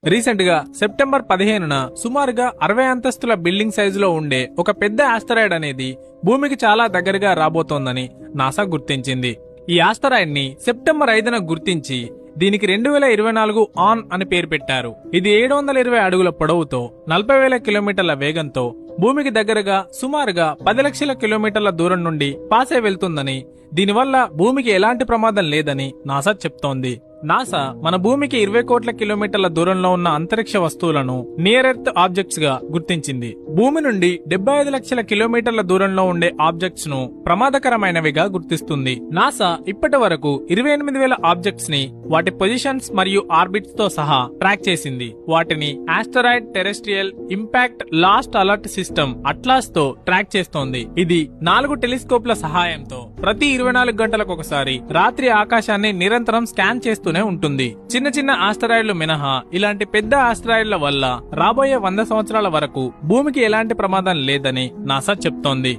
Recent గా September 15న సుమారుగా 60 అంతస్తుల బిల్డింగ్ సైజులో ఉండే ఒక పెద్ద ఆస్టరాయిడ్ అనేది భూమికి చాలా దగ్గరగా రాబోతోందని నాసా గుర్తించింది. ఈ ఆస్టరాయిడ్ ని సెప్టెంబర్ 5న గుర్తించి దీనికి 2024 ఆన్ అని పేరు పెట్టారు. ఇది 720 అడుగుల పొడవుతో 40,000 కిలోమీటర్ల వేగంతో భూమికి దగ్గరగా సుమారుగా 10 లక్షల కిలోమీటర్ల దూరం నుండి పాసే వెళ్తుందని, దీనివల్ల భూమికి ఎలాంటి ప్రమాదం లేదని నాసా చెప్తోంది. నాసా మన భూమికి 20 కోట్ల కిలోమీటర్ల దూరంలో ఉన్న అంతరిక్ష వస్తువులను నియర్ ఎర్త్ ఆబ్జెక్ట్స్ గా గుర్తించింది. భూమి నుండి 75 లక్షల కిలోమీటర్ల దూరంలో ఉండే ఆబ్జెక్ట్స్ ను ప్రమాదకరమైనవిగా గుర్తిస్తుంది. నాసా ఇప్పటి వరకు 28,000 ఆబ్జెక్ట్స్ ని వాటి పొజిషన్స్ మరియు ఆర్బిట్స్ తో సహా ట్రాక్ చేసింది. వాటిని asteroid terrestrial impact last alert system atlas తో ట్రాక్ చేస్తోంది. ఇది 4 టెలిస్కోప్ల సహాయంతో ప్రతి 24 గంటలకు ఒకసారి రాత్రి ఆకాశాన్ని నిరంతరం స్కాన్ చేస్తూనే ఉంటుంది. చిన్న చిన్న ఆస్టరాయిడ్లు మినహా ఇలాంటి పెద్ద ఆస్టరాయిడ్ల వల్ల రాబోయే 100 సంవత్సరాల వరకు భూమికి ఎలాంటి ప్రమాదం లేదని నాసా చెప్తోంది.